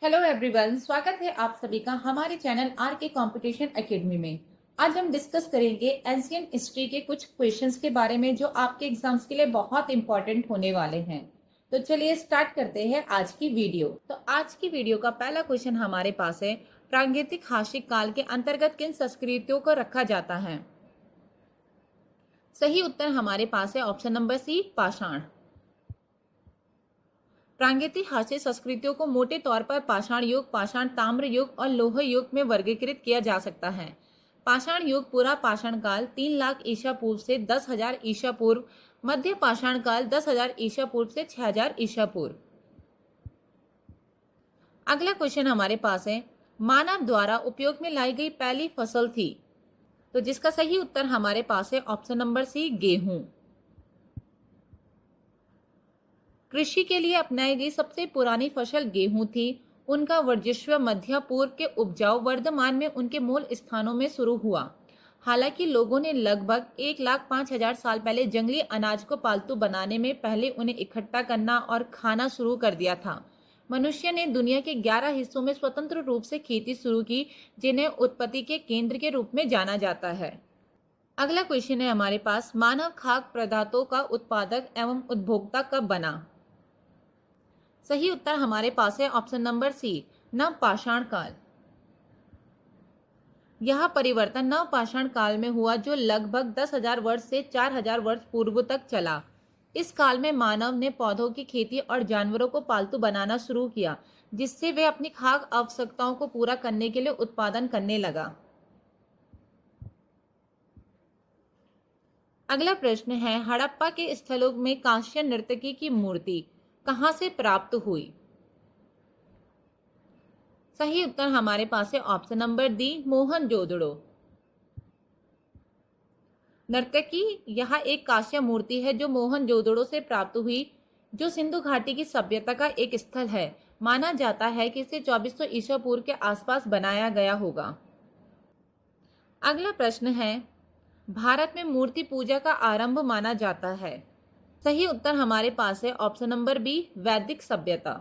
Hello everyone, स्वागत है आप सभी का हमारे चैनल आर के कंपटीशन एकेडमी में। आज हम डिस्कस करेंगे एशियन हिस्ट्री के कुछ क्वेश्चंस के बारे में जो आपके एग्जाम्स के लिए बहुत इंपॉर्टेंट होने वाले हैं। तो चलिए स्टार्ट करते हैं आज की वीडियो। तो आज की वीडियो का पहला क्वेश्चन हमारे पास है, प्रागैतिक हासिक काल के अंतर्गत किन संस्कृतियों को रखा जाता है? सही उत्तर हमारे पास है ऑप्शन नंबर सी, पाषाण। प्रागैतिहासिक संस्कृतियों को मोटे तौर पर पाषाण युग, पाषाण ताम्र युग और लौह युग में वर्गीकृत किया जा सकता है। पाषाण युग पूरा पाषाण काल 3 लाख ईसा पूर्व से 10,000 ईसा पूर्व, मध्य पाषाण काल 10,000 ईसा पूर्व से 6,000 ईसा पूर्व। अगला क्वेश्चन हमारे पास है, मानव द्वारा उपयोग में लाई गई पहली फसल थी? तो जिसका सही उत्तर हमारे पास है ऑप्शन नंबर सी, गेहूं। कृषि के लिए अपनाई गई सबसे पुरानी फसल गेहूं थी। उनका वर्चस्व मध्य पूर्व के उपजाऊ वर्तमान में उनके मूल स्थानों में शुरू हुआ। हालांकि लोगों ने लगभग 1,05,000 साल पहले जंगली अनाज को पालतू बनाने में पहले उन्हें इकट्ठा करना और खाना शुरू कर दिया था। मनुष्य ने दुनिया के 11 हिस्सों में स्वतंत्र रूप से खेती शुरू की, जिन्हें उत्पत्ति के केंद्र के रूप में जाना जाता है। अगला क्वेश्चन है हमारे पास, मानव खाद्य पदार्थों का उत्पादक एवं उपभोक्ता कब बना? सही उत्तर हमारे पास है ऑप्शन नंबर सी, नवपाषाण काल। यह परिवर्तन नवपाषाण काल में हुआ जो लगभग 10,000 वर्ष से 4,000 वर्ष पूर्व तक चला। इस काल में मानव ने पौधों की खेती और जानवरों को पालतू बनाना शुरू किया, जिससे वे अपनी खाद्य आवश्यकताओं को पूरा करने के लिए उत्पादन करने लगा। अगला प्रश्न है, हड़प्पा के स्थलों में कांस्य नर्तकी की मूर्ति कहां से प्राप्त हुई? सही उत्तर हमारे पास है ऑप्शन नंबर डी, मोहनजोदड़ो। नर्तकी यह एक कांस्य मूर्ति है जो मोहनजोदड़ो से प्राप्त हुई, जो सिंधु घाटी की सभ्यता का एक स्थल है। माना जाता है कि इसे 2400 ईसा पूर्व के आसपास बनाया गया होगा। अगला प्रश्न है, भारत में मूर्ति पूजा का आरंभ माना जाता है? सही उत्तर हमारे पास है ऑप्शन नंबर बी, वैदिक सभ्यता।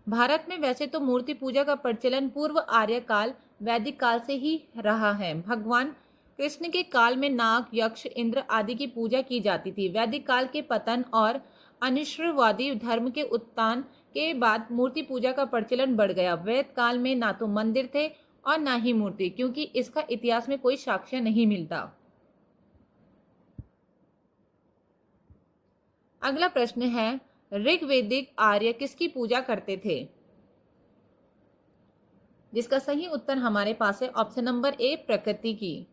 भारत में वैसे तो मूर्ति पूजा का प्रचलन पूर्व आर्य काल, वैदिक काल से ही रहा है। भगवान कृष्ण के काल में नाग, यक्ष, इंद्र आदि की पूजा की जाती थी। वैदिक काल के पतन और अनिश्वरवादी धर्म के उत्थान के बाद मूर्ति पूजा का प्रचलन बढ़ गया। वैदिक काल में ना तो मंदिर थे और ना ही मूर्ति, क्योंकि इसका इतिहास में कोई साक्ष्य नहीं मिलता। अगला प्रश्न है, ऋग्वेदिक आर्य किसकी पूजा करते थे? जिसका सही उत्तर हमारे पास है ऑप्शन नंबर ए, प्रकृति की।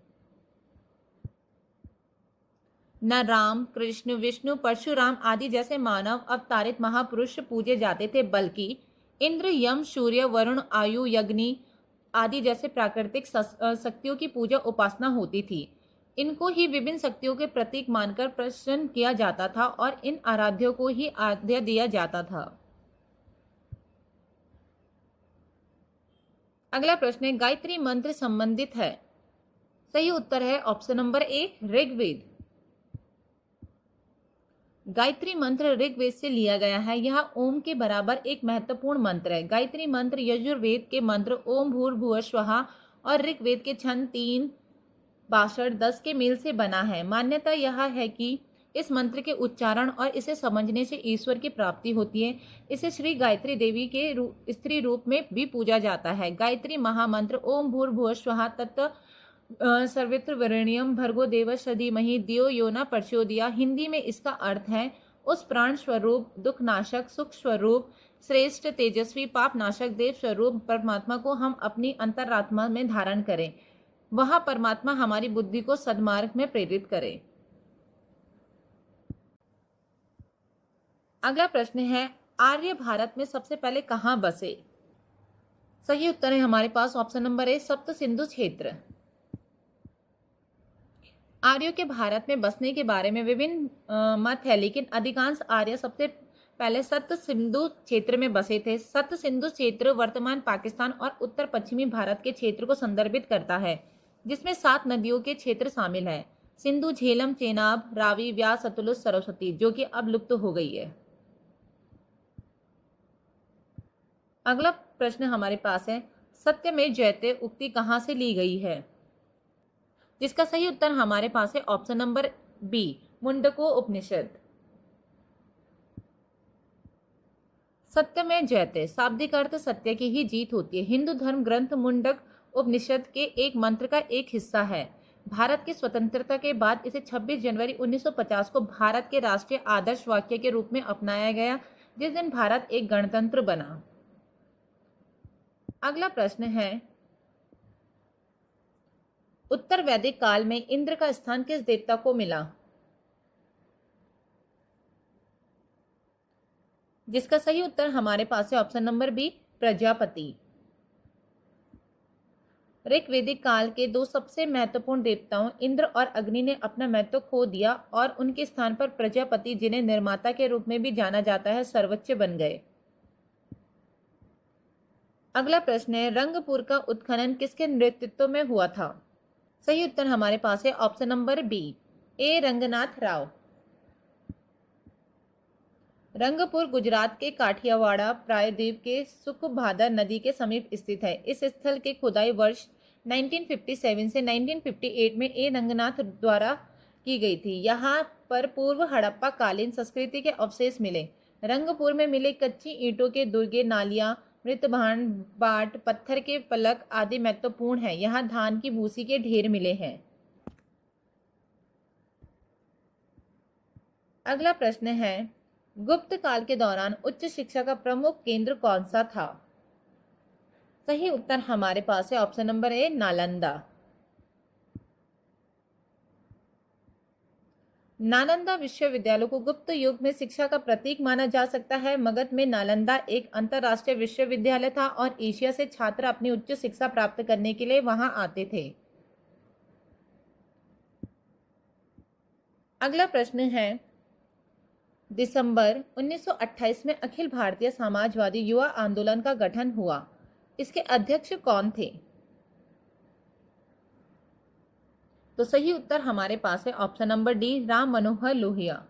न राम, कृष्ण, विष्णु, परशुराम आदि जैसे मानव अवतारित महापुरुष पूजे जाते थे, बल्कि इंद्र, यम, सूर्य, वरुण, आयु, अग्नि आदि जैसे प्राकृतिक शक्तियों की पूजा उपासना होती थी। इनको ही विभिन्न शक्तियों के प्रतीक मानकर प्रसन्न किया जाता था और इन आराध्यों को ही आराध्य दिया जाता था। अगला प्रश्न है, गायत्री मंत्र संबंधित है? सही उत्तर है option number A, Rigveda. Gayatri Mantra Rigveda से लिया गया है। यह ओम के बराबर एक महत्वपूर्ण मंत्र है। गायत्री मंत्र यजुर्वेद के मंत्र ओम भूर्भुवः स्वः और ऋग्वेद के छंद 3, 62, 10 के मेल से बना है। मान्यता यह है कि इस मंत्र के उच्चारण और इसे समझने से ईश्वर की प्राप्ति होती है। इसे श्री गायत्री देवी के स्त्री रूप में भी पूजा जाता है। गायत्री महामंत्र ओम भूर्भुवः स्वः तत्व सर्वत्र वरेण्यम भर्गो देवस्य धीमहि धियो यो न प्रचोदयात्। हिंदी में इसका अर्थ है, उस प्राण स्वरूप, दुख नाशक, सुख स्वरूप, श्रेष्ठ, तेजस्वी, पाप नाशक देव स्वरूप परमात्मा को हम अपनी अंतरात्मा में धारण करें। वह परमात्मा हमारी बुद्धि को सद्मार्ग में प्रेरित करे। अगला प्रश्न है, आर्य भारत में सबसे पहले कहां बसे? सही उत्तर है हमारे पास ऑप्शन नंबर ए, सप्त सिंधु क्षेत्र। आर्यों के भारत में बसने के बारे में विभिन्न मत है, लेकिन अधिकांश आर्य सबसे पहले सप्त सिंधु क्षेत्र में बसे थे। सप्त सिंधु क्षेत्र वर्तमान पाकिस्तान और उत्तर पश्चिमी भारत के क्षेत्र को संदर्भित करता है, जिसमें 7 नदियों के क्षेत्र शामिल है, सिंधु, झेलम, चेनाब, रावी, व्यास, सतलुज, सरस्वती, जो कि अब लुप्त हो गई है। अगला प्रश्न हमारे पास है, सत्यमेव जयते उक्ति कहाँ से ली गई है? जिसका सही उत्तर हमारे पास है ऑप्शन नंबर बी, मुंडको उपनिषद। सत्यमेव जयते शाब्दिक अर्थ सत्य की ही जीत होती है। हिंदू धर्म ग्रंथ मुंडक उपनिषद के एक मंत्र का एक हिस्सा है। भारत की स्वतंत्रता के बाद इसे 26 जनवरी 1950 को भारत के राष्ट्रीय आदर्श वाक्य के रूप में अपनाया गया, जिस दिन भारत एक गणतंत्र बना। अगला प्रश्न है, उत्तर वैदिक काल में इंद्र का स्थान किस देवता को मिला? जिसका सही उत्तर हमारे पास है ऑप्शन नंबर बी, प्रजापति। ऋग्वैदिक काल के दो सबसे महत्वपूर्ण देवताओं इंद्र और अग्नि ने अपना महत्व खो दिया और उनके स्थान पर प्रजापति, जिन्हें निर्माता के रूप में भी जाना जाता है, सर्वोच्च बन गए। अगला प्रश्न है, रंगपुर का उत्खनन किसके नेतृत्व में हुआ था? सही उत्तर हमारे पास है ऑप्शन नंबर बी, ए रंगनाथ राव। रंगपुर गुजरात के काठियावाड़ प्रायद्वीप के सुखभादर नदी के समीप स्थित है। इस स्थल की खुदाई वर्ष 1957 से 1958 में ए रंगनाथ द्वारा की गई थी। यहाँ पर पूर्व हड़प्पा कालीन संस्कृति के अवशेष मिले। रंगपुर में मिले कच्ची ईंटों के दुर्गे, नालियां, मृतभांड, बाट, पत्थर के फलक आदि महत्वपूर्ण है। यहाँ धान की भूसी के ढेर मिले हैं। अगला प्रश्न है, गुप्त काल के दौरान उच्च शिक्षा का प्रमुख केंद्र कौन सा था? सही उत्तर हमारे पास है ऑप्शन नंबर ए, नालंदा। नालंदा विश्वविद्यालय को गुप्त युग में शिक्षा का प्रतीक माना जा सकता है। मगध में नालंदा एक अंतरराष्ट्रीय विश्वविद्यालय था और एशिया से छात्र अपनी उच्च शिक्षा प्राप्त करने के लिए वहां आते थे। अगला प्रश्न है, दिसंबर 1928 में अखिल भारतीय समाजवादी युवा आंदोलन का गठन हुआ। इसके अध्यक्ष कौन थे? तो सही उत्तर हमारे पास है option number D, Ram Manohar Lohia.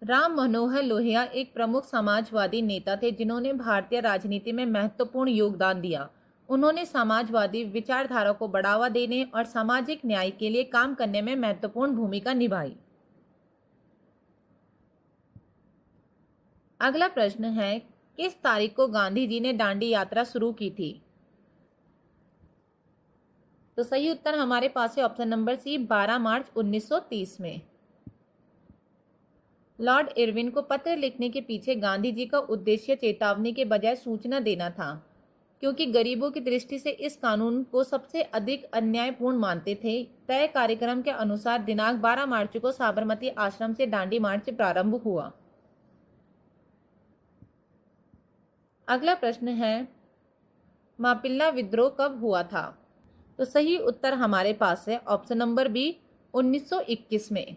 Ram Manohar Lohia एक प्रमुख समाजवादी नेता थे जिन्होंने भारतीय राजनीति में महत्वपूर्ण योगदान दिया। उन्होंने समाजवादी विचारधारा को बढ़ावा देने और सामाजिक न्याय के लिए काम करने में महत्वपूर्ण भूमिका निभाई। अगला प्रश्न है, किस तारीख को गांधी जी ने दांडी यात्रा शुरू की थी? तो सही उत्तर हमारे पास है ऑप्शन नंबर सी, 12 मार्च 1930 में। लॉर्ड इरविन को पत्र लिखने के पीछे गांधी जी का उद्देश्य चेतावनी के बजाय सूचना देना था, क्योंकि गरीबों की दृष्टि से इस कानून को सबसे अधिक अन्यायपूर्ण मानते थे। तय कार्यक्रम के अनुसार दिनांक 12 मार्च को साबरमती आश्रम से दांडी मार्च प्रारंभ हुआ। अगला प्रश्न है, मापिल्ला विद्रोह कब हुआ था? तो सही उत्तर हमारे पास है ऑप्शन नंबर बी, 1921 में।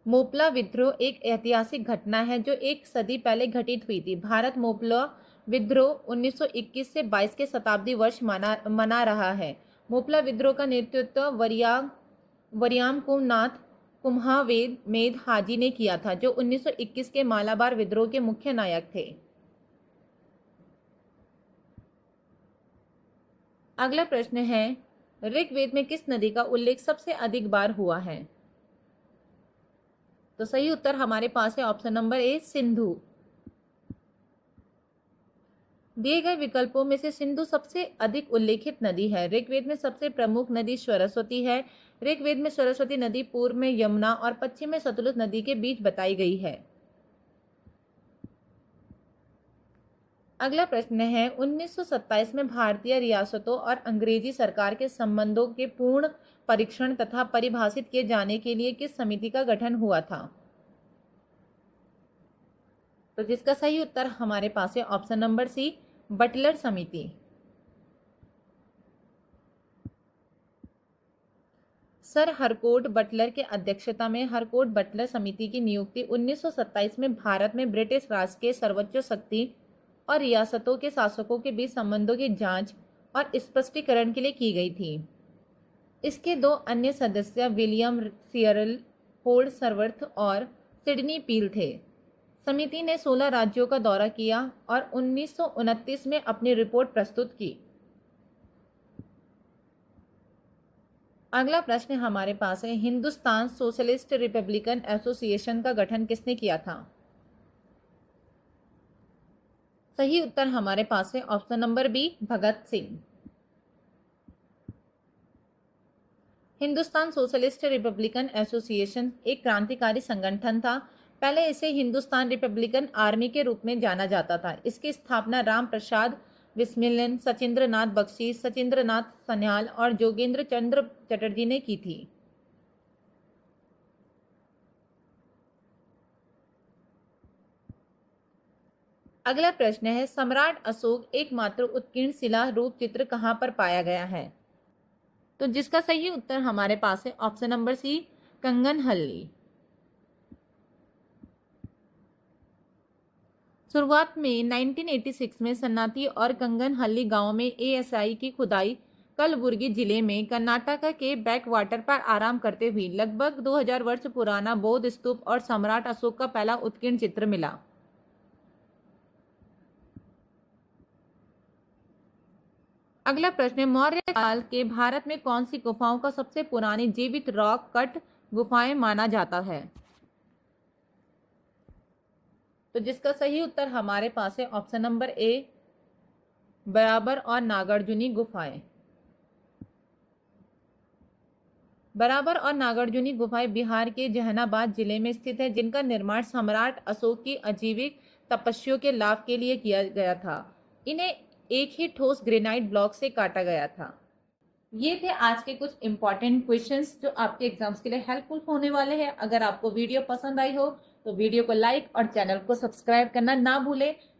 मोपला विद्रोह एक ऐतिहासिक घटना है जो एक सदी पहले घटित हुई थी। भारत मोपला विद्रोह 1921 से 22 के शताब्दी वर्ष मना रहा है। मोपला विद्रोह का नेतृत्व वरियाम कुमनाथ कुम्हावेद मेद हाजी ने किया था, जो 1921 के मालाबार विद्रोह के मुख्य नायक थे। अगला प्रश्न है, ऋग्वेद में किस नदी का उल्लेख सबसे अधिक बार हुआ है? तो सही उत्तर हमारे पास है ऑप्शन नंबर ए, सिंधु। दिए गए विकल्पों में से सिंधु सबसे अधिक उल्लेखित नदी है। ऋग्वेद में सबसे प्रमुख नदी सरस्वती है। ऋग्वेद में सरस्वती नदी पूर्व में यमुना और पश्चिम में सतलुज नदी के बीच बताई गई है। अगला प्रश्न है, 1927 में भारतीय रियासतों और अंग्रेजी सरकार के संबंधों के पूर्ण परीक्षण तथा परिभाषित किए जाने के लिए किस समिति का गठन हुआ था? तो जिसका सही उत्तर हमारे पास है ऑप्शन नंबर सी, बटलर समिति। सर हरकोट बटलर के अध्यक्षता में हरकोट बटलर समिति की नियुक्ति 1927 में भारत में ब्रिटिश राज के सर्वोच्च शक्ति और रियासतों के शासकों के बीच संबंधों की जांच और स्पष्टीकरण के लिए की गई थी। इसके दो अन्य सदस्य विलियम सियरल होल्डसवर्थ और सिडनी पील थे। समिति ने 16 राज्यों का दौरा किया और 1929 में अपनी रिपोर्ट प्रस्तुत की। अगला प्रश्न हमारे पास है, हिंदुस्तान सोशलिस्ट रिपब्लिकन एसोसिएशन का गठन किसने किया था? सही उत्तर हमारे पास है option number B, Bhagat Singh. Hindustan Socialist Republican Association एक क्रांतिकारी संगठन था। पहले इसे हिंदुस्तान रिपब्लिकन आर्मी के रूप में जाना जाता था। इसकी स्थापना राम प्रसाद बिस्मिलन, सचिंद्र नाथ बख्शी, सचिंद्र नाथ सन्याल और जोगेंद्र चंद्र चटर्जी ने की थी। अगला प्रश्न है, सम्राट अशोक एकमात्र उत्कीर्ण शिला रूप चित्र कहां पर पाया गया है? तो जिसका सही उत्तर हमारे पास है ऑप्शन नंबर सी, कंगनहल्ली। शुरुआत में 1986 में सन्नाटी और कंगनहल्ली गांव में एएसआई की खुदाई कलबुर्गी जिले में कर्नाटक के बैकवाटर पर आराम करते हुए लगभग 2000 वर्ष पुराना बौद्ध स्तूप और सम्राट अशोक का पहला उत्कीर्ण चित्र मिला। अगला प्रश्न, मौर्य काल के भारत में कौन सी गुफाओं का सबसे पुरानी जीवित रॉक कट गुफाएं माना जाता है? तो जिसका सही उत्तर हमारे पास है ऑप्शन नंबर ए, बराबर और नागार्जुनी गुफाएं। बराबर और नागार्जुनी गुफाएं बिहार के जहानाबाद जिले में स्थित है, जिनका निर्माण सम्राट अशोक की अजीविक तपस्या के लाभ के लिए किया गया था। इन्हें एक ही ठोस ग्रेनाइट ब्लॉक से काटा गया था। ये थे आज के कुछ इंपॉर्टेंट क्वेश्चंस जो आपके एग्जाम्स के लिए हेल्पफुल होने वाले हैं। अगर आपको वीडियो पसंद आई हो तो वीडियो को लाइक और चैनल को सब्सक्राइब करना ना भूलें।